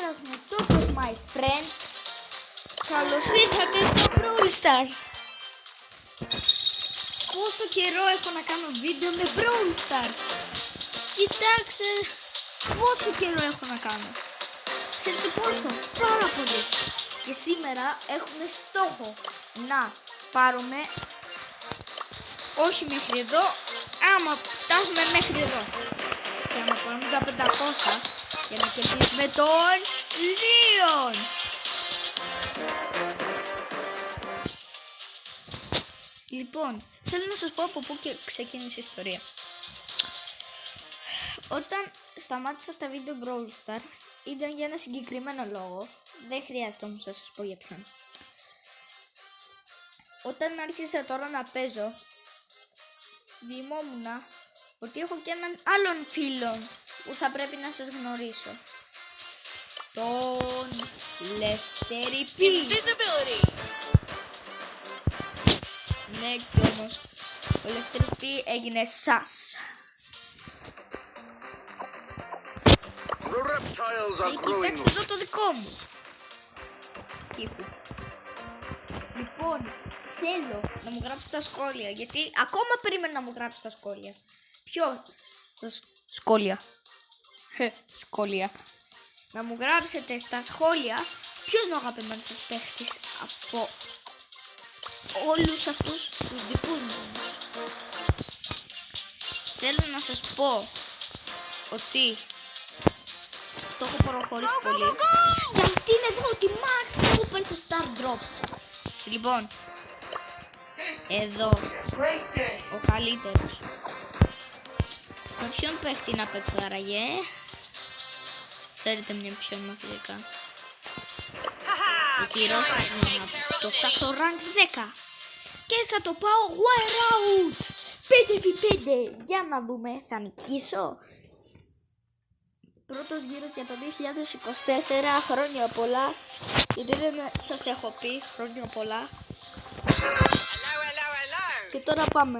Καλησπέρα μου, Τσόκος my friend. Καλώς ήρθατε στο Brawl Stars. Πόσο καιρό έχω να κάνω βίντεο με Brawl Stars. Κοιτάξτε πόσο καιρό έχω να κάνω. Ξέρετε πόσο? Πάρα πολύ. Και σήμερα έχουμε στόχο να πάρουμε, όχι μέχρι εδώ, άμα φτάσουμε μέχρι εδώ. Και άμα πάρουμε τα 500 για να κερδίσουμε τον Λίον. Λοιπόν, θέλω να σας πω από πού και ξεκίνησε η ιστορία. Όταν σταμάτησα τα βίντεο Brawl Stars ήταν για ένα συγκεκριμένο λόγο. Δεν χρειάζεται όμως να σας πω για ποιον. Όταν άρχισα τώρα να παίζω, θυμόμουν ότι έχω και έναν άλλον φίλο που θα πρέπει να σας γνωρίσω. Τον Λευτέρη Π. Ναι, κι όμως ο Λευτέρης Π έγινε σας. Κοιτάξτε εδώ το δικό μου. Λοιπόν, θέλω να μου γράψετε τα σχόλια, γιατί ακόμα περίμενα να μου γράψετε τα σχόλια. Ποιο? Σχόλια. Σχόλια. Να μου γράψετε στα σχόλια ποιος είναι ο αγαπημένος σας παίχτης από όλους αυτούς τους δικούς μου. Θέλω να σας πω ότι το έχω προχωρήσει πολύ. Γιατί είναι εδώ τη Max Super σε Star Drop. Λοιπόν, εδώ ο καλύτερος. Με ποιον παίχτη να παίξω άραγε? Ξέρετε μια ποιον μαθητικά. Ο Κυρώσος μου να το φτάσω rank 10. Και θα το πάω wear out 5v5. Για να δούμε, θα νικήσω. Πρώτος γύρος για το 2024. Χρόνια πολλά. Γιατί δεν σας έχω πει χρόνια πολλά. Και τώρα πάμε.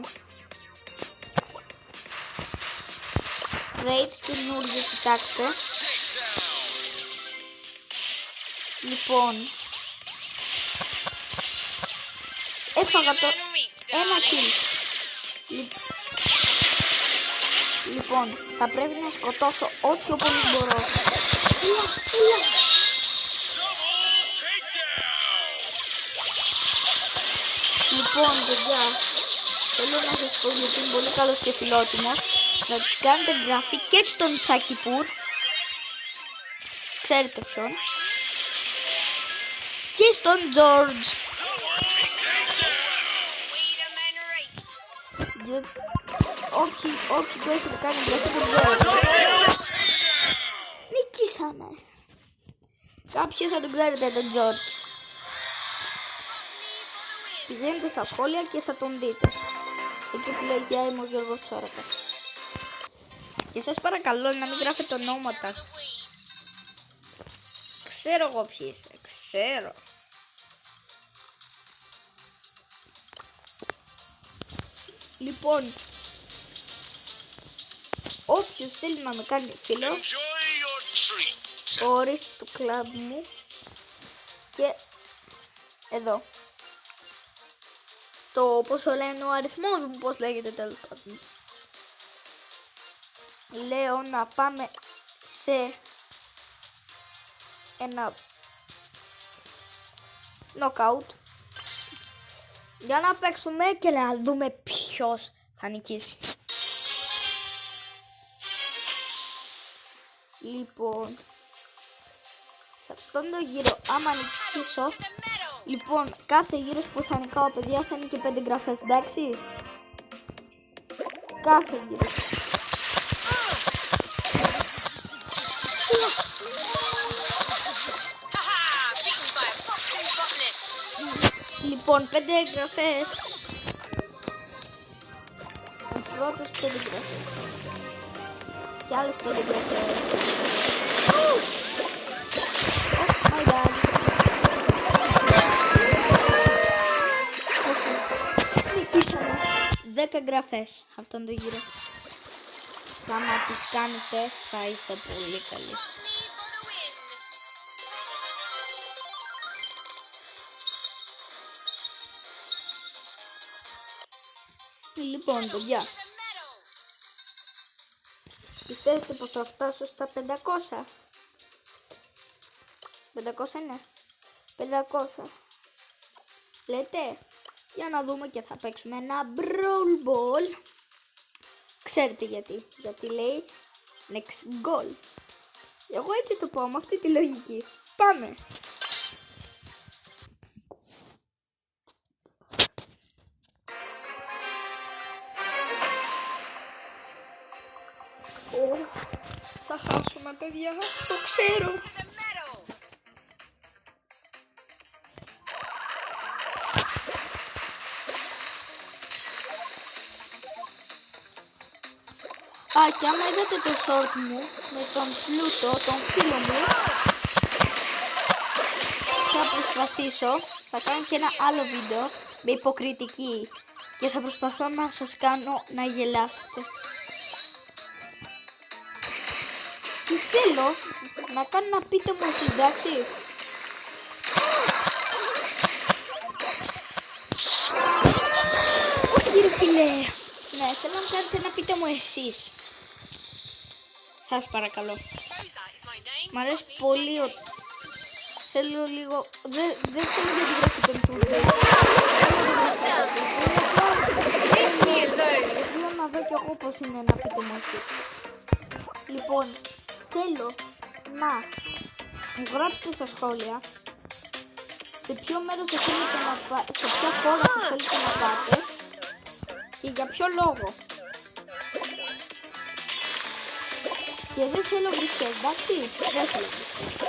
Rate καινούργιο, κοιτάξτε. Λοιπόν, έφαγα το ένα kill. Λοιπόν, θα πρέπει να σκοτώσω όσο πιο πολύ μπορώ. Λοιπόν, παιδιά, θέλω να σας πω γιατί είναι πολύ καλός και φιλότιμος. Να κάνετε εγγραφή και στον Σακιπούρ. Ξέρετε ποιον. Και στον George. Όποιοι που έχετε κάνει εγγραφή δεν ξέρω. Νικήσαμε. Κάποιοι θα τον ξέρετε τον George. Πηγαίνετε στα σχόλια και θα τον δείτε. Εκεί που λέει γεια, είμαι ο Γιώργος Τσόρακα. Και σας παρακαλώ να μην γράφετε ονόματα. Ξέρω εγώ ποιοι είστε, ξέρω. Λοιπόν, όποιος θέλει να με κάνει φίλο, ορίστε το κλαμπ μου. Και εδώ το πόσο λένε ο αριθμός μου, πώς λέγεται τέλος πάντων. Λέω να πάμε σε ένα knockout για να παίξουμε και να δούμε ποιος θα νικήσει. Λοιπόν, σε αυτόν τον γύρο άμα νικήσω, λοιπόν κάθε γύρος που θα νικάω, παιδιά, θα είναι και 5 εγγραφές, εντάξει? Κάθε γύρος. Λοιπόν, 5 εγγραφές. Οι πρώτες 5 εγγραφές. Και άλλες 5 εγγραφές. Oh my god. Νικήσαμε 10 εγγραφές αυτόν τον γύρο. Άμα τις κάνετε θα είστε πολύ καλοί. Λοιπόν, παιδιά, πιστεύετε πως θα φτάσω στα 500? 500 είναι. 500. Λέτε, για να δούμε και θα παίξουμε ένα Brawl Ball. Ξέρετε γιατί? Γιατί λέει next goal. Εγώ έτσι το πω, με αυτή τη λογική. Πάμε. Θα χάσουμε, παιδιά, το ξέρω. Και άμα είδατε το short μου με τον Πλούτο, τον φίλο μου, θα προσπαθήσω, θα κάνω και ένα άλλο βίντεο με υποκριτική και θα προσπαθώ να σας κάνω να γελάσετε. Και θέλω να κάνω να πείτε μου εσείς, εντάξει? Όχι ρε φίλε. Ναι, θέλω να κάνετε να πείτε μου εσείς. Σας παρακαλώ. Μ' αρέσει πολύ. Θέλω λίγο. Δεν θέλω να την γράφει τον Τούρκο. Θέλω να δω κι εγώ πώς είναι να πείτε μου εσείς. Λοιπόν, θέλω να μου γράψετε στα σχόλια σε ποιο μέρος θα θέλετε να πάτε, σε ποια χώρα θα θέλετε να πάτε και για ποιο λόγο. Και δεν θέλω βρισιές, εντάξει? Δεν θέλω βρισιές.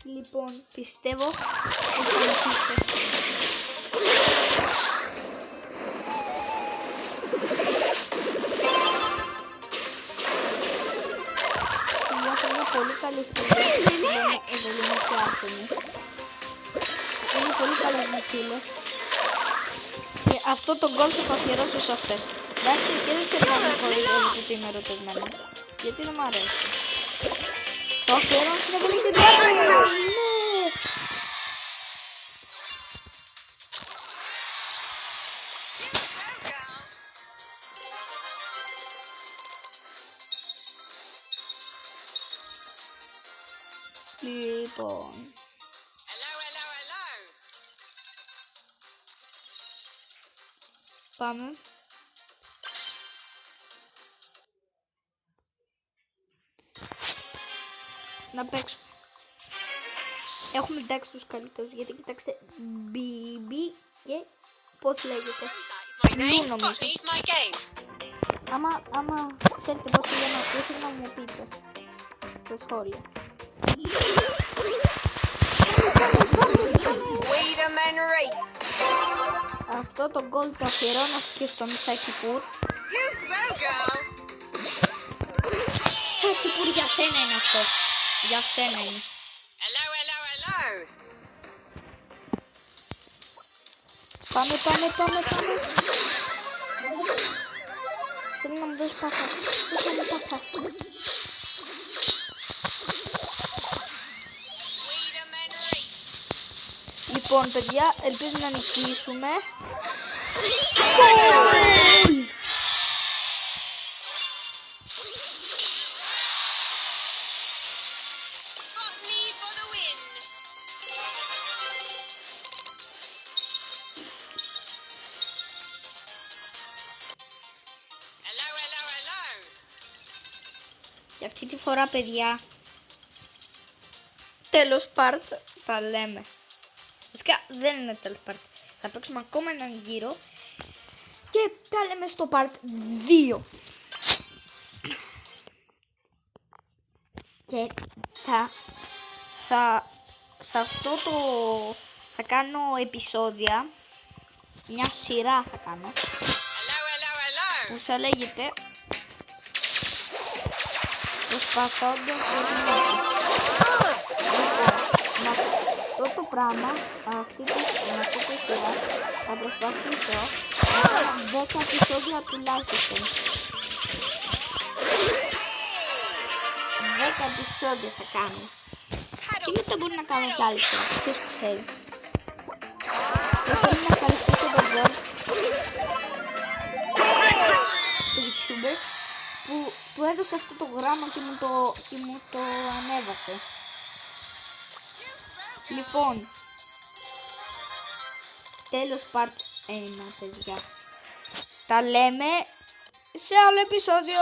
Λοιπόν, πιστεύω ότι θα νικήσω. Είναι πολύ καλή φίλη. Εδώ είναι και άτομη. Είναι πολύ καλές μου φίλες. Και αυτό το γκολ θα το αφιερώσω σε αυτές. Εντάξει, και δεν θέλω να με κοροϊδεύετε ότι είμαι ερωτευμένος. Γιατί δεν μ' αρέσει. Το αφιερώνω στην επόμενη τριάδα. Λοιπόν. Πάμε. Να παίξουμε. Έχουμε εντάξει τους καλύτερους, γιατί κοιτάξτε, BB και πώς λέγεται. Λου νομίζω. Άμα ξέρετε πώς λέγεται αυτό, θέλω να μου πείτε στα σχόλια. Αυτό το γκολ το αφιερώνω και στον Τσάκιπούρ. Τσάκιπούρ, για σένα είναι αυτό. Για σένα είναι. Πάμε. Θέλω να μου δώσει πάσα. Δώσε μου πάσα. Λοιπόν, παιδιά, ελπίζω να νικήσουμε. Και αυτή τη φορά, παιδιά, τέλος part τα λέμε. Φυσικά δεν είναι τέλος part. Θα παίξουμε ακόμα έναν γύρο και τα λέμε στο part 2. Και σε αυτό το θα κάνω επεισόδια, μια σειρά θα κάνω, που θα λέγεται προσπαθώντας αυτό το πράγμα, αυτή τη σειρά, θα προσπαθήσω να κάνω 10 επεισόδια τουλάχιστον. 10 επεισόδια θα κάνω. Και μετά μπορεί να κάνω κι άλλη φορά. Ποιος ξέρει. Και θέλω να ευχαριστήσω τον George, το YouTuber, που του έδωσε αυτό το γράμμα και μου το ανέβασε. Λοιπόν, τέλος part 1, παιδιά. Τα λέμε σε άλλο επεισόδιο.